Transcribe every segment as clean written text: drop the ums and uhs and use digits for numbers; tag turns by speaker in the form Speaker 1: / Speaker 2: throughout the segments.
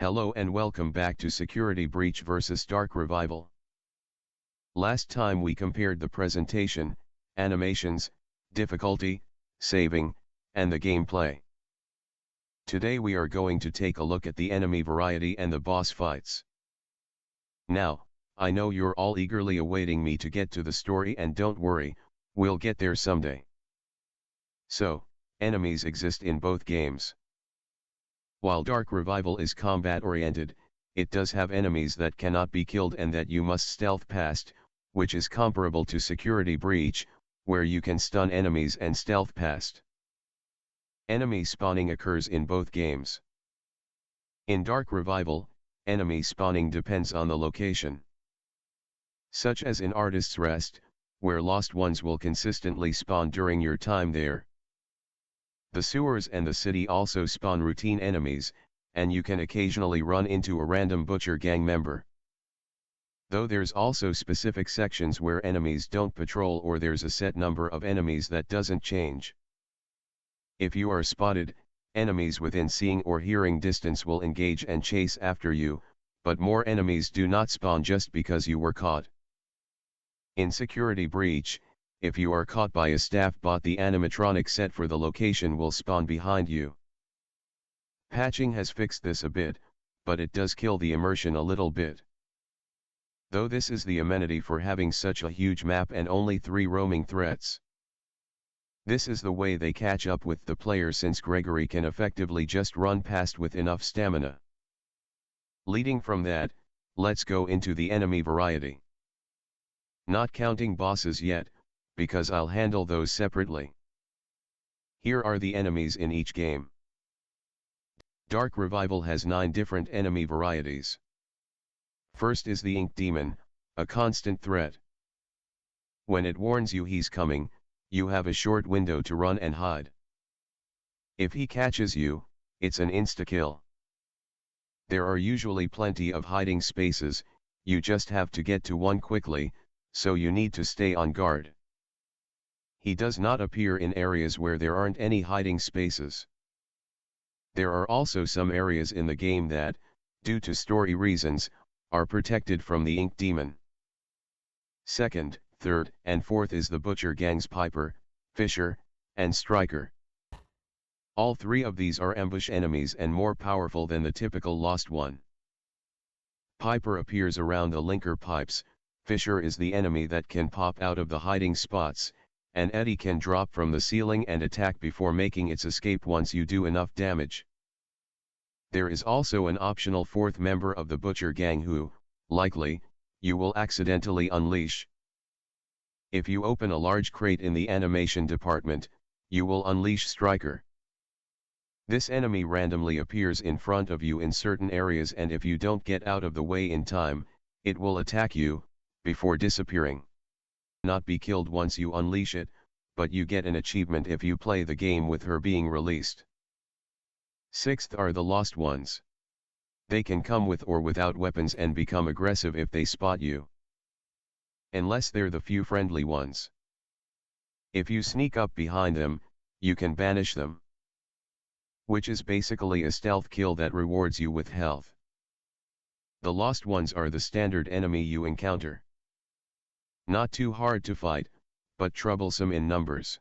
Speaker 1: Hello and welcome back to Security Breach vs Dark Revival. Last time we compared the presentation, animations, difficulty, saving, and the gameplay. Today we are going to take a look at the enemy variety and the boss fights. Now, I know you're all eagerly awaiting me to get to the story, and don't worry, we'll get there someday. So, enemies exist in both games. While Dark Revival is combat-oriented, it does have enemies that cannot be killed and that you must stealth past, which is comparable to Security Breach, where you can stun enemies and stealth past. Enemy spawning occurs in both games. In Dark Revival, enemy spawning depends on the location. Such as in Artist's Rest, where lost ones will consistently spawn during your time there. The sewers and the city also spawn routine enemies, and you can occasionally run into a random butcher gang member. Though there's also specific sections where enemies don't patrol, or there's a set number of enemies that doesn't change. If you are spotted, enemies within seeing or hearing distance will engage and chase after you, but more enemies do not spawn just because you were caught. In Security Breach, if you are caught by a staff bot, the animatronic set for the location will spawn behind you. Patching has fixed this a bit, but it does kill the immersion a little bit. Though this is the amenity for having such a huge map and only 3 roaming threats. This is the way they catch up with the player, since Gregory can effectively just run past with enough stamina. Leading from that, let's go into the enemy variety. Not counting bosses yet, because I'll handle those separately. Here are the enemies in each game. Dark Revival has 9 different enemy varieties. First is the Ink Demon, a constant threat. When it warns you he's coming, you have a short window to run and hide. If he catches you, it's an insta-kill. There are usually plenty of hiding spaces, you just have to get to one quickly, so you need to stay on guard. He does not appear in areas where there aren't any hiding spaces. There are also some areas in the game that, due to story reasons, are protected from the Ink Demon. Second, third, and fourth is the Butcher Gang's Piper, Fisher, and Striker. All 3 of these are ambush enemies and more powerful than the typical Lost one. Piper appears around the linker pipes, Fisher is the enemy that can pop out of the hiding spots, and Eddie can drop from the ceiling and attack before making its escape once you do enough damage. There is also an optional 4th member of the Butcher Gang who, likely, you will accidentally unleash. If you open a large crate in the animation department, you will unleash Striker. This enemy randomly appears in front of you in certain areas, and if you don't get out of the way in time, it will attack you, before disappearing. Not be killed once you unleash it, but you get an achievement if you play the game with her being released. Sixth are the Lost Ones. They can come with or without weapons and become aggressive if they spot you. Unless they're the few friendly ones. If you sneak up behind them, you can banish them. Which is basically a stealth kill that rewards you with health. The Lost Ones are the standard enemy you encounter. Not too hard to fight, but troublesome in numbers.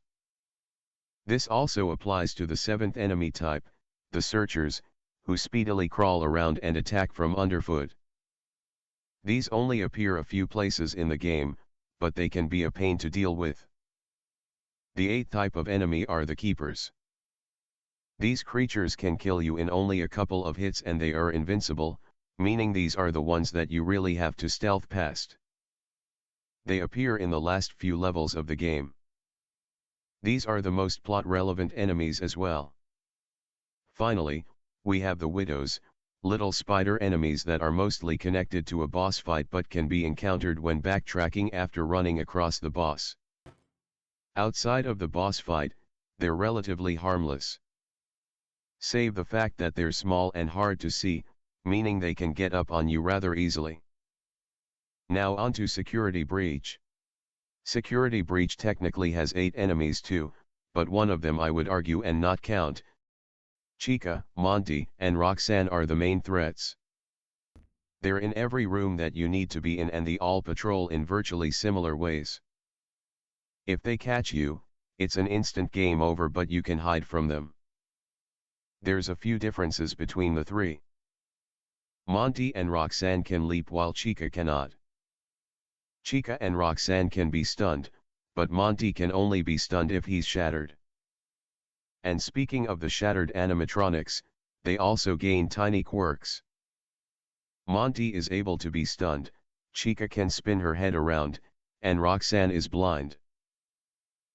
Speaker 1: This also applies to the 7th enemy type, the Searchers, who speedily crawl around and attack from underfoot. These only appear a few places in the game, but they can be a pain to deal with. The 8th type of enemy are the Keepers. These creatures can kill you in only a couple of hits and they are invincible, meaning these are the ones that you really have to stealth past. They appear in the last few levels of the game. These are the most plot-relevant enemies as well. Finally, we have the Widows, little spider enemies that are mostly connected to a boss fight but can be encountered when backtracking after running across the boss. Outside of the boss fight, they're relatively harmless. Save the fact that they're small and hard to see, meaning they can get up on you rather easily. Now on to Security Breach. Security Breach technically has 8 enemies too, but one of them I would argue and not count. Chica, Monty, and Roxanne are the main threats. They're in every room that you need to be in and they all patrol in virtually similar ways. If they catch you, it's an instant game over but you can hide from them. There's a few differences between the three. Monty and Roxanne can leap while Chica cannot. Chica and Roxanne can be stunned, but Monty can only be stunned if he's shattered. And speaking of the shattered animatronics, they also gain tiny quirks. Monty is able to be stunned, Chica can spin her head around, and Roxanne is blind.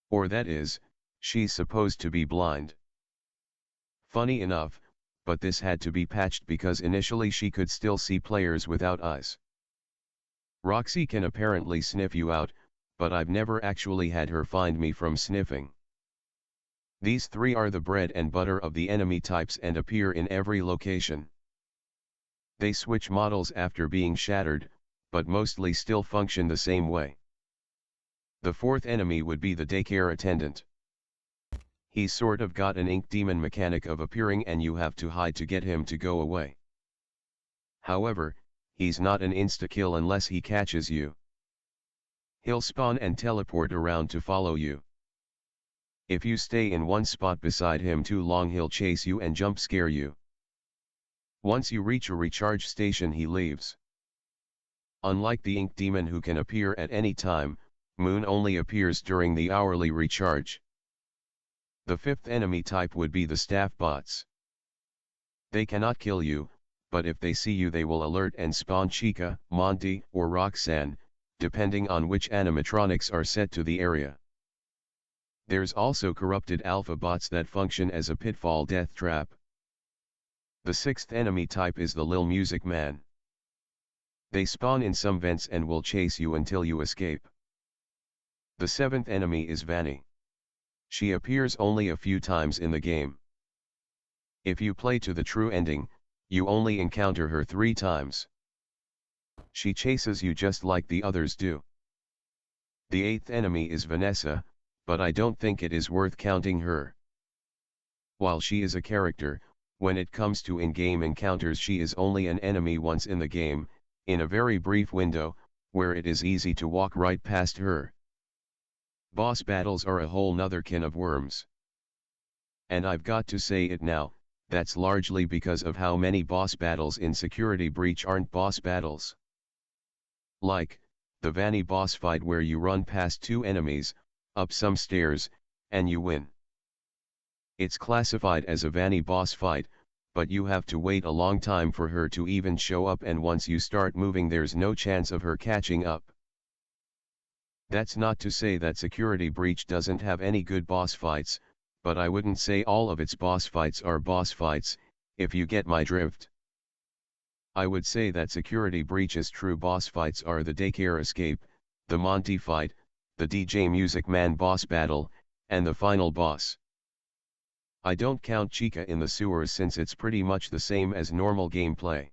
Speaker 1: Or that is, she's supposed to be blind. Funny enough, but this had to be patched because initially she could still see players without eyes. Roxy can apparently sniff you out, but I've never actually had her find me from sniffing. These three are the bread and butter of the enemy types and appear in every location. They switch models after being shattered, but mostly still function the same way. The fourth enemy would be the daycare attendant. He's sort of got an ink demon mechanic of appearing and you have to hide to get him to go away. However, he's not an insta-kill unless he catches you. He'll spawn and teleport around to follow you. If you stay in one spot beside him too long he'll chase you and jump scare you. Once you reach a recharge station he leaves. Unlike the ink demon who can appear at any time, Moon only appears during the hourly recharge. The fifth enemy type would be the staff bots. They cannot kill you, but if they see you they will alert and spawn Chica, Monty, or Roxanne, depending on which animatronics are set to the area. There's also corrupted alpha bots that function as a pitfall death trap. The sixth enemy type is the Lil Music Man. They spawn in some vents and will chase you until you escape. The seventh enemy is Vanny. She appears only a few times in the game. If you play to the true ending, you only encounter her 3 times. She chases you just like the others do. The eighth enemy is Vanessa, but I don't think it is worth counting her. While she is a character, when it comes to in-game encounters she is only an enemy once in the game, in a very brief window, where it is easy to walk right past her. Boss battles are a whole nother can of worms. And I've got to say it now, that's largely because of how many boss battles in Security Breach aren't boss battles. Like, the Vanny boss fight where you run past 2 enemies, up some stairs, and you win. It's classified as a Vanny boss fight, but you have to wait a long time for her to even show up and once you start moving there's no chance of her catching up. That's not to say that Security Breach doesn't have any good boss fights, but I wouldn't say all of its boss fights are boss fights, if you get my drift. I would say that Security Breach's true boss fights are the daycare escape, the Monty fight, the DJ Music Man boss battle, and the final boss. I don't count Chica in the sewers since it's pretty much the same as normal gameplay.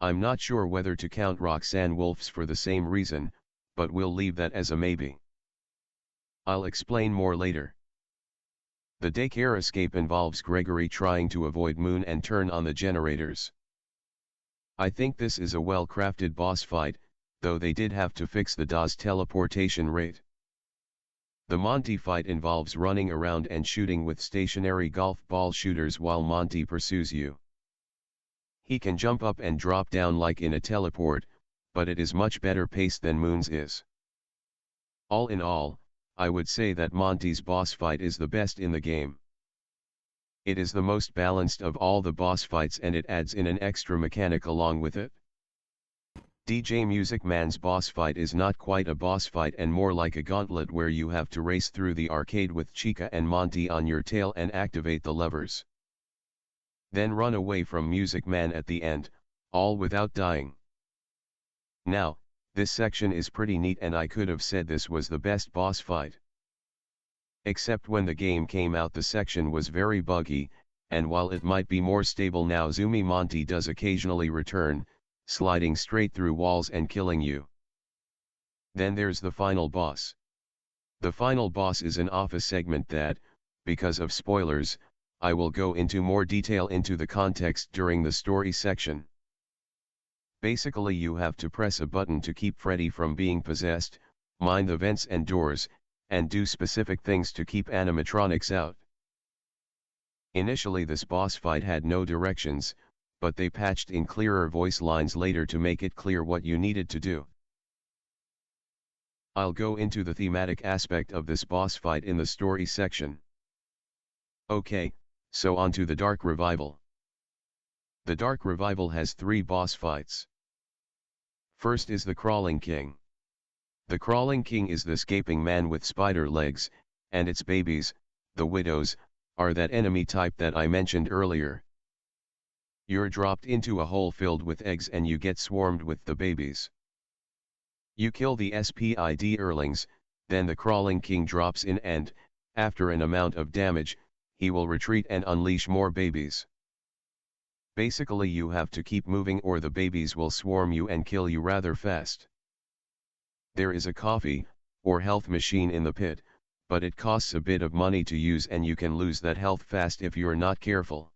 Speaker 1: I'm not sure whether to count Roxanne Wolfs for the same reason, but we'll leave that as a maybe. I'll explain more later. The daycare escape involves Gregory trying to avoid Moon and turn on the generators. I think this is a well-crafted boss fight, though they did have to fix the DA's teleportation rate. The Monty fight involves running around and shooting with stationary golf ball shooters while Monty pursues you. He can jump up and drop down like in a teleport, but it is much better paced than Moon's is. All in all, I would say that Monty's boss fight is the best in the game. It is the most balanced of all the boss fights and it adds in an extra mechanic along with it. DJ Music Man's boss fight is not quite a boss fight and more like a gauntlet where you have to race through the arcade with Chica and Monty on your tail and activate the levers. Then run away from Music Man at the end, all without dying. Now, this section is pretty neat and I could have said this was the best boss fight. Except when the game came out the section was very buggy, and while it might be more stable now Zoomy Monty does occasionally return, sliding straight through walls and killing you. Then there's the final boss. The final boss is an office segment that, because of spoilers, I will go into more detail into the context during the story section. Basically you have to press a button to keep Freddy from being possessed, mind the vents and doors, and do specific things to keep animatronics out. Initially this boss fight had no directions, but they patched in clearer voice lines later to make it clear what you needed to do. I'll go into the thematic aspect of this boss fight in the story section. Okay, so on to the Dark Revival. The Dark Revival has 3 boss fights. First is the Crawling King. The Crawling King is the escaping man with spider legs, and its babies, the widows, are that enemy type that I mentioned earlier. You're dropped into a hole filled with eggs and you get swarmed with the babies. You kill the SPID Earlings, then the Crawling King drops in and, after an amount of damage, he will retreat and unleash more babies. Basically you have to keep moving or the babies will swarm you and kill you rather fast. There is a coffee, or health machine in the pit, but it costs a bit of money to use and you can lose that health fast if you're not careful.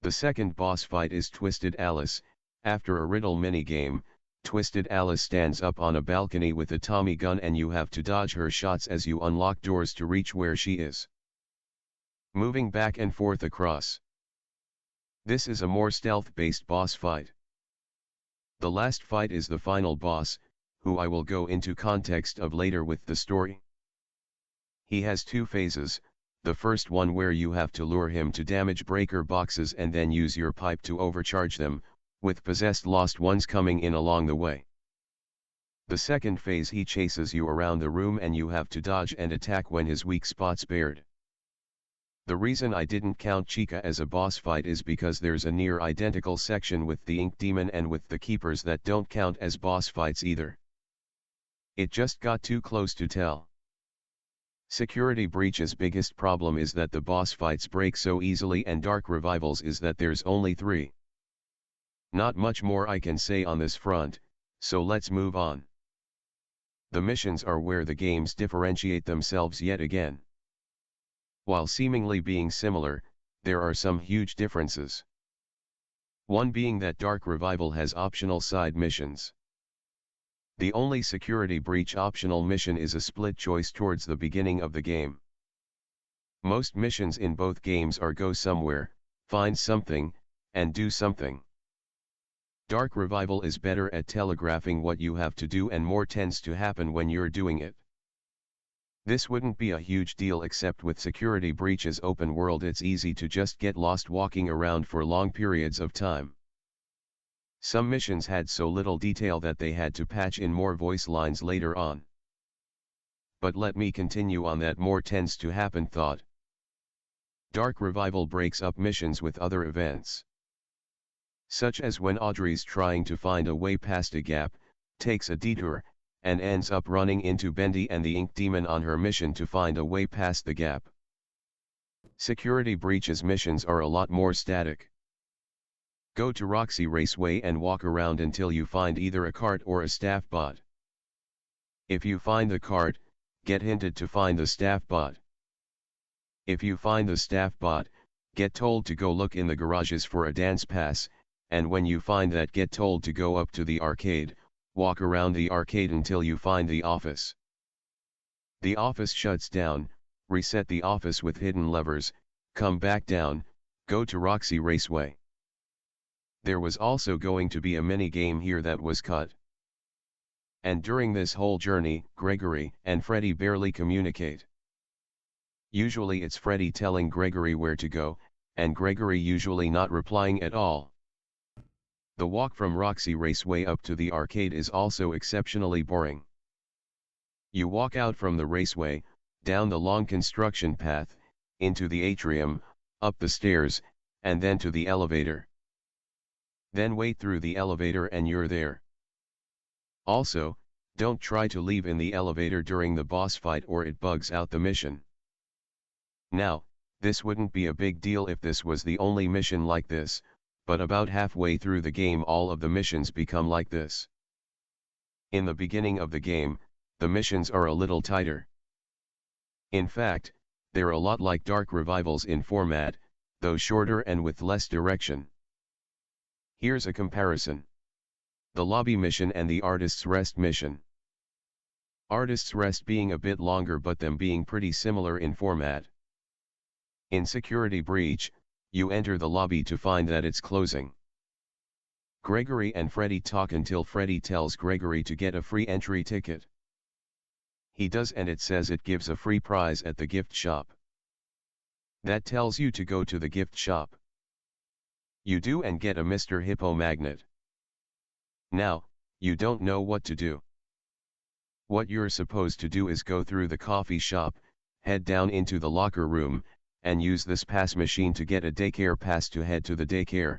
Speaker 1: The second boss fight is Twisted Alice. After a riddle minigame, Twisted Alice stands up on a balcony with a Tommy gun and you have to dodge her shots as you unlock doors to reach where she is, moving back and forth across. This is a more stealth-based boss fight. The last fight is the final boss, who I will go into context of later with the story. He has 2 phases, the first one where you have to lure him to damage breaker boxes and then use your pipe to overcharge them, with possessed lost ones coming in along the way. The second phase he chases you around the room and you have to dodge and attack when his weak spots bared. The reason I didn't count Chica as a boss fight is because there's a near identical section with the Ink Demon and with the Keepers that don't count as boss fights either. It just got too close to tell. Security Breach's biggest problem is that the boss fights break so easily and Dark Revivals is that there's only 3. Not much more I can say on this front, so let's move on. The missions are where the games differentiate themselves yet again. While seemingly being similar, there are some huge differences. One being that Dark Revival has optional side missions. The only Security Breach optional mission is a split choice towards the beginning of the game. Most missions in both games are go somewhere, find something, and do something. Dark Revival is better at telegraphing what you have to do and more tends to happen when you're doing it. This wouldn't be a huge deal except with Security Breach's open world it's easy to just get lost walking around for long periods of time. Some missions had so little detail that they had to patch in more voice lines later on. But let me continue on that more tends to happen thought. Dark Revival breaks up missions with other events. Such as when Audrey's trying to find a way past a gap, takes a detour, and ends up running into Bendy and the Ink Demon on her mission to find a way past the gap. Security Breach's missions are a lot more static. Go to Roxy Raceway and walk around until you find either a cart or a staff bot. If you find the cart, get hinted to find the staff bot. If you find the staff bot, get told to go look in the garages for a dance pass, and when you find that get told to go up to the arcade, walk around the arcade until you find the office. The office shuts down, reset the office with hidden levers, come back down, go to Roxy Raceway. There was also going to be a mini-game here that was cut. And during this whole journey, Gregory and Freddy barely communicate. Usually it's Freddy telling Gregory where to go, and Gregory usually not replying at all. The walk from Roxy Raceway up to the arcade is also exceptionally boring. You walk out from the raceway, down the long construction path, into the atrium, up the stairs, and then to the elevator. Then wait through the elevator and you're there. Also, don't try to leave in the elevator during the boss fight or it bugs out the mission. Now, this wouldn't be a big deal if this was the only mission like this, but about halfway through the game all of the missions become like this. In the beginning of the game, the missions are a little tighter. In fact, They're a lot like Dark Revivals in format, though shorter and with less direction. Here's a comparison. The Lobby mission and the Artist's Rest mission. Artist's Rest being a bit longer but them being pretty similar in format. In Security Breach, you enter the lobby to find that it's closing. Gregory and Freddy talk until Freddy tells Gregory to get a free entry ticket. He does, and it says it gives a free prize at the gift shop. That tells you to go to the gift shop. You do and get a Mr. Hippo magnet. Now, you don't know what to do. What you're supposed to do is go through the coffee shop, head down into the locker room, and use this pass machine to get a daycare pass to head to the daycare.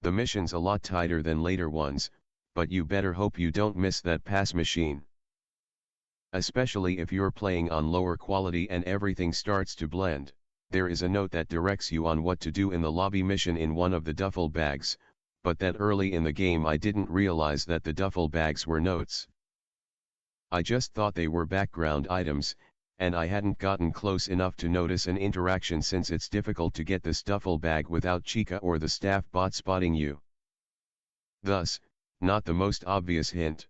Speaker 1: The mission's a lot tighter than later ones, but you better hope you don't miss that pass machine. Especially if you're playing on lower quality and everything starts to blend. There is a note that directs you on what to do in the lobby mission in one of the duffel bags, but that early in the game I didn't realize that the duffel bags were notes. I just thought they were background items, and I hadn't gotten close enough to notice an interaction since it's difficult to get this duffel bag without Chica or the staff bot spotting you. Thus, not the most obvious hint.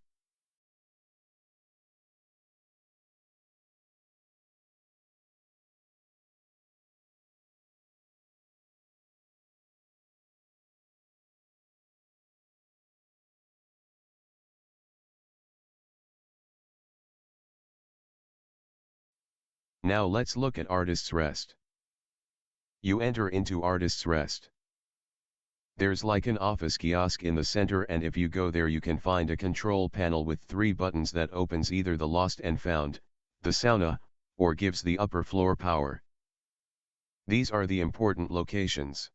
Speaker 1: Now let's look at Artist's Rest. You enter into Artist's Rest. There's like an office kiosk in the center, and if you go there you can find a control panel with 3 buttons that opens either the Lost and Found, the sauna, or gives the upper floor power. These are the important locations.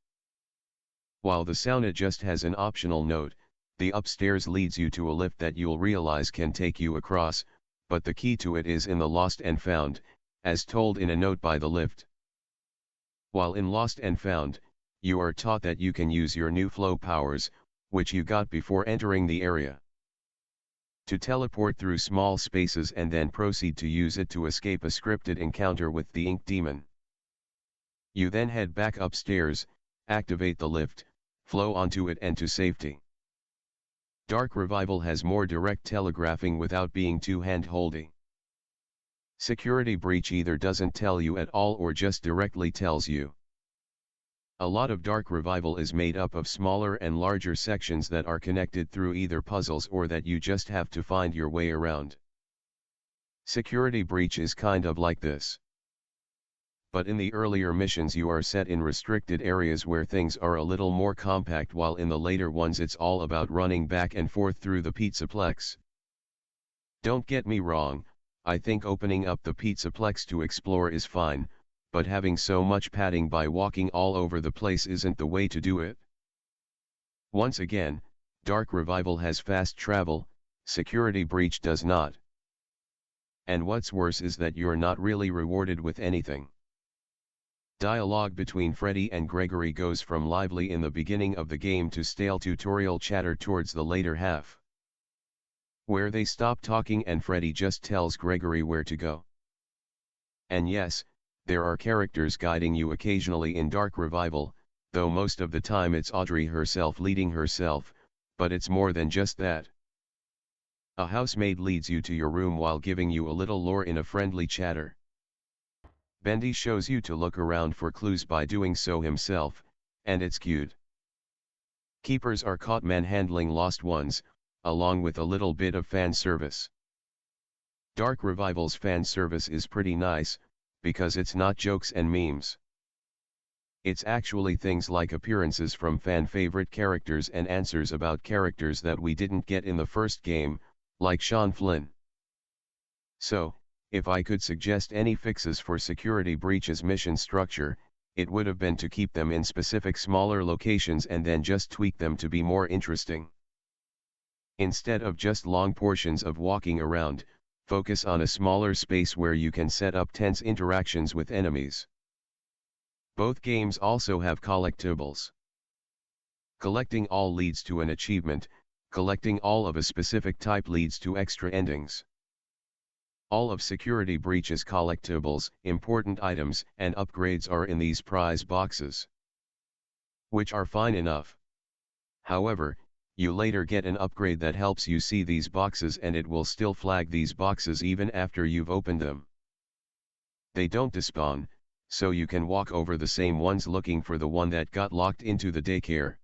Speaker 1: While the sauna just has an optional note, the upstairs leads you to a lift that you'll realize can take you across, but the key to it is in the Lost and Found, as told in a note by the lift. While in Lost and Found, you are taught that you can use your new flow powers, which you got before entering the area, to teleport through small spaces and then proceed to use it to escape a scripted encounter with the Ink Demon. You then head back upstairs, activate the lift, flow onto it and to safety. Dark Revival has more direct telegraphing without being too hand-holdy. Security Breach either doesn't tell you at all or just directly tells you. A lot of Dark Revival is made up of smaller and larger sections that are connected through either puzzles or that you just have to find your way around. Security Breach is kind of like this. But in the earlier missions you are set in restricted areas where things are a little more compact, while in the later ones it's all about running back and forth through the Pizzaplex. Don't get me wrong, I think opening up the Pizzaplex to explore is fine, but having so much padding by walking all over the place isn't the way to do it. Once again, Dark Revival has fast travel, Security Breach does not. And what's worse is that you're not really rewarded with anything. Dialogue between Freddy and Gregory goes from lively in the beginning of the game to stale tutorial chatter towards the later half, where they stop talking and Freddy just tells Gregory where to go. And yes, there are characters guiding you occasionally in Dark Revival, though most of the time it's Audrey herself leading herself, but it's more than just that. A housemaid leads you to your room while giving you a little lore in a friendly chatter. Bendy shows you to look around for clues by doing so himself, and it's cute. Keepers are caught manhandling lost ones, along with a little bit of fan service. Dark Revival's fan service is pretty nice, because it's not jokes and memes. It's actually things like appearances from fan favorite characters and answers about characters that we didn't get in the first game, like Sean Flynn. So, if I could suggest any fixes for Security Breach's mission structure, it would have been to keep them in specific smaller locations and then just tweak them to be more interesting. Instead of just long portions of walking around, focus on a smaller space where you can set up tense interactions with enemies. Both games also have collectibles. Collecting all leads to an achievement, collecting all of a specific type leads to extra endings. All of Security Breach's collectibles, important items, and upgrades are in these prize boxes, which are fine enough. However, you later get an upgrade that helps you see these boxes, and it will still flag these boxes even after you've opened them. They don't despawn, so you can walk over the same ones looking for the one that got locked into the daycare.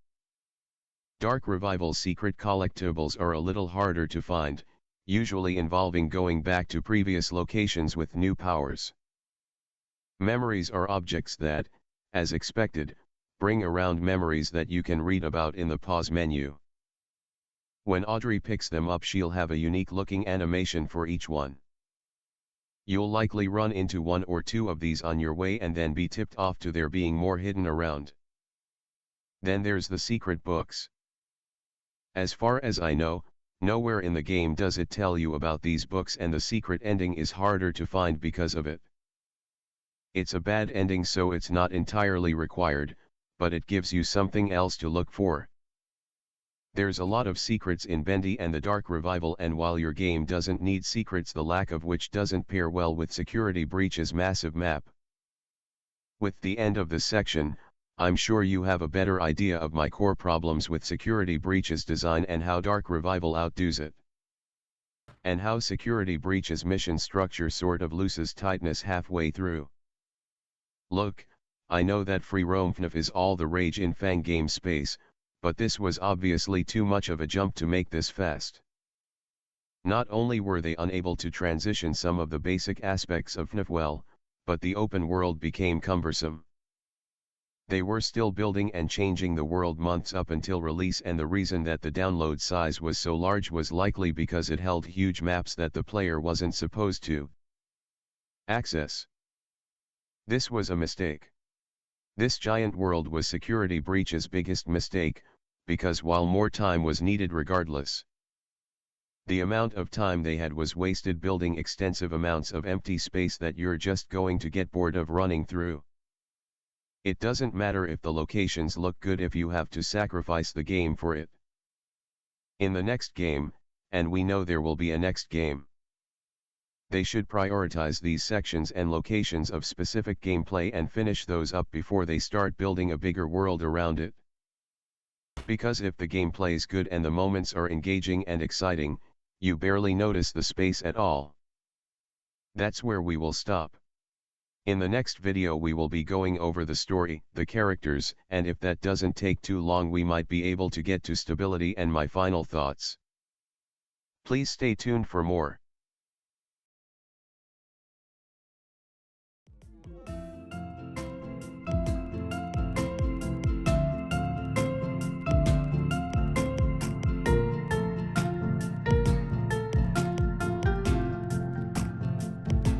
Speaker 1: Dark Revival's secret collectibles are a little harder to find, usually involving going back to previous locations with new powers. Memories are objects that, as expected, bring around memories that you can read about in the pause menu. When Audrey picks them up, she'll have a unique looking animation for each one. You'll likely run into one or two of these on your way and then be tipped off to there being more hidden around. Then there's the secret books. As far as I know, nowhere in the game does it tell you about these books, and the secret ending is harder to find because of it. It's a bad ending, so it's not entirely required, but it gives you something else to look for. There's a lot of secrets in Bendy and the Dark Revival, and while your game doesn't need secrets, the lack of which doesn't pair well with Security Breach's massive map. With the end of this section, I'm sure you have a better idea of my core problems with Security Breach's design and how Dark Revival outdoes it. And how Security Breach's mission structure sort of loses tightness halfway through. Look, I know that free roam FNAF is all the rage in Fang game space, but this was obviously too much of a jump to make this fast. Not only were they unable to transition some of the basic aspects of FNAF well, but the open world became cumbersome. They were still building and changing the world months up until release, and the reason that the download size was so large was likely because it held huge maps that the player wasn't supposed to access. This was a mistake. This giant world was Security Breach's biggest mistake, because while more time was needed regardless, the amount of time they had was wasted building extensive amounts of empty space that you're just going to get bored of running through. It doesn't matter if the locations look good if you have to sacrifice the game for it. In the next game, and we know there will be a next game, they should prioritize these sections and locations of specific gameplay and finish those up before they start building a bigger world around it. Because if the gameplay is good and the moments are engaging and exciting, you barely notice the space at all. That's where we will stop. In the next video we will be going over the story, the characters, and if that doesn't take too long we might be able to get to stability and my final thoughts. Please stay tuned for more.